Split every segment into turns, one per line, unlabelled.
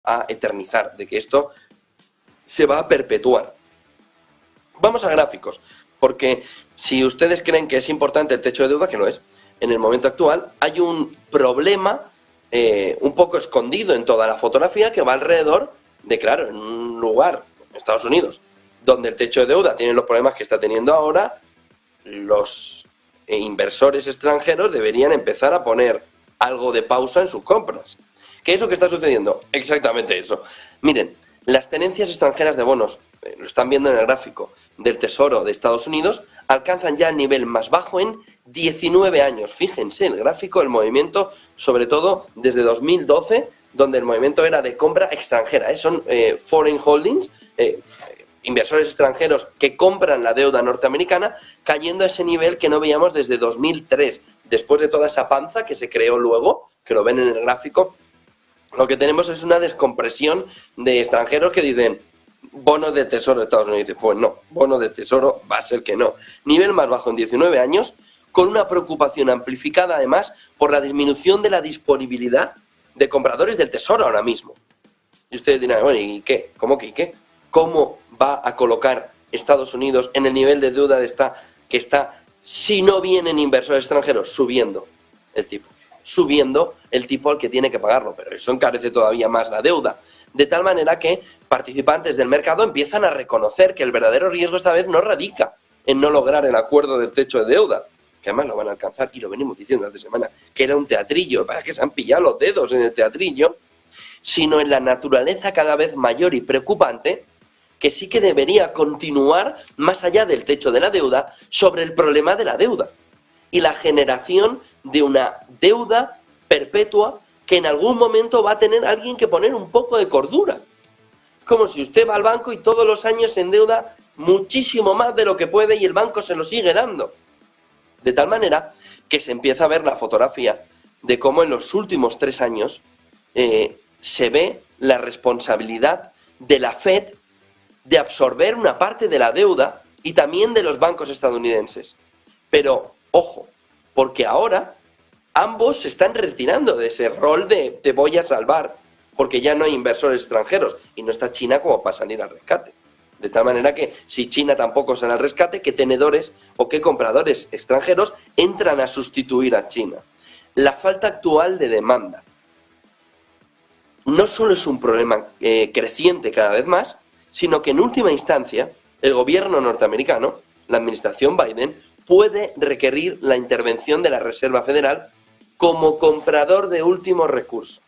a eternizar, de que esto se va a perpetuar. Vamos a gráficos, porque si ustedes creen que es importante el techo de deuda, que no es, en el momento actual hay un problema un poco escondido en toda la fotografía que va alrededor de, claro, en un lugar, Estados Unidos, donde el techo de deuda tiene los problemas que está teniendo ahora, los inversores extranjeros deberían empezar a poner algo de pausa en sus compras. ¿Qué es lo que está sucediendo? Exactamente eso. Miren, las tenencias extranjeras de bonos, lo están viendo en el gráfico, del Tesoro de Estados Unidos, alcanzan ya el nivel más bajo en 19 años. Fíjense, el gráfico, el movimiento, sobre todo desde 2012, donde el movimiento era de compra extranjera. Son foreign holdings, inversores extranjeros que compran la deuda norteamericana, cayendo a ese nivel que no veíamos desde 2003. Después de toda esa panza que se creó luego, que lo ven en el gráfico, lo que tenemos es una descompresión de extranjeros que dicen bonos de tesoro de Estados Unidos. Dice, pues no, bonos de tesoro va a ser que no. Nivel más bajo en 19 años, con una preocupación amplificada además por la disminución de la disponibilidad de compradores del tesoro ahora mismo. Y ustedes dirán, bueno, ¿y qué? ¿Cómo que y qué? ¿Cómo va a colocar Estados Unidos en el nivel de deuda que está, si no vienen inversores extranjeros, subiendo el tipo? Subiendo el tipo al que tiene que pagarlo, pero eso encarece todavía más la deuda, de tal manera que participantes del mercado empiezan a reconocer que el verdadero riesgo esta vez no radica en no lograr el acuerdo del techo de deuda, que además lo van a alcanzar, y lo venimos diciendo hace semana, que era un teatrillo, para que se han pillado los dedos en el teatrillo, sino en la naturaleza cada vez mayor y preocupante que sí que debería continuar más allá del techo de la deuda sobre el problema de la deuda y la generación de una deuda perpetua que en algún momento va a tener alguien que poner un poco de cordura. Es como si usted va al banco y todos los años se endeuda muchísimo más de lo que puede y el banco se lo sigue dando. De tal manera que se empieza a ver la fotografía de cómo en los últimos 3 años se ve la responsabilidad de la Fed de absorber una parte de la deuda y también de los bancos estadounidenses. Pero, ojo, porque ahora ambos se están retirando de ese rol de te voy a salvar, porque ya no hay inversores extranjeros y no está China como para salir al rescate. De tal manera que si China tampoco sale al rescate, ¿qué tenedores o qué compradores extranjeros entran a sustituir a China? La falta actual de demanda no solo es un problema creciente cada vez más, sino que en última instancia el gobierno norteamericano, la administración Biden, puede requerir la intervención de la Reserva Federal como comprador de último recurso.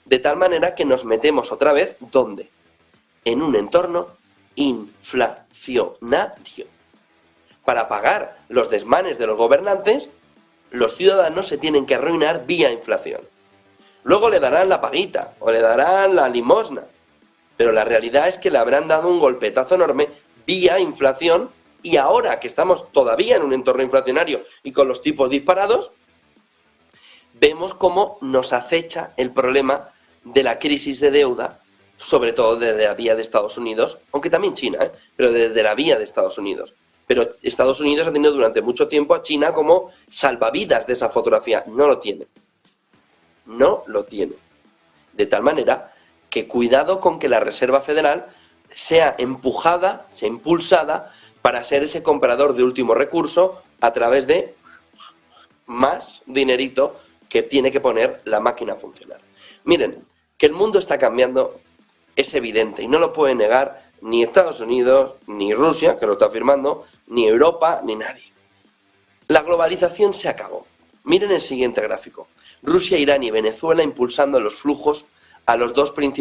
De tal manera que nos metemos otra vez, ¿dónde? En un entorno inflacionario. Para pagar los desmanes de los gobernantes, los ciudadanos se tienen que arruinar vía inflación. Luego le darán la paguita o le darán la limosna, pero la realidad es que le habrán dado un golpetazo enorme vía inflación y ahora que estamos todavía en un entorno inflacionario y con los tipos disparados, vemos cómo nos acecha el problema de la crisis de deuda, sobre todo desde la vía de Estados Unidos, aunque también China, pero desde la vía de Estados Unidos. Pero Estados Unidos ha tenido durante mucho tiempo a China como salvavidas de esa fotografía. No lo tiene. No lo tiene. De tal manera que cuidado con que la Reserva Federal sea empujada, sea impulsada para ser ese comprador de último recurso a través de más dinerito que tiene que poner la máquina a funcionar. Miren, que el mundo está cambiando es evidente y no lo puede negar ni Estados Unidos, ni Rusia, que lo está afirmando, ni Europa, ni nadie. La globalización se acabó. Miren el siguiente gráfico. Rusia, Irán y Venezuela impulsando los flujos a los dos principales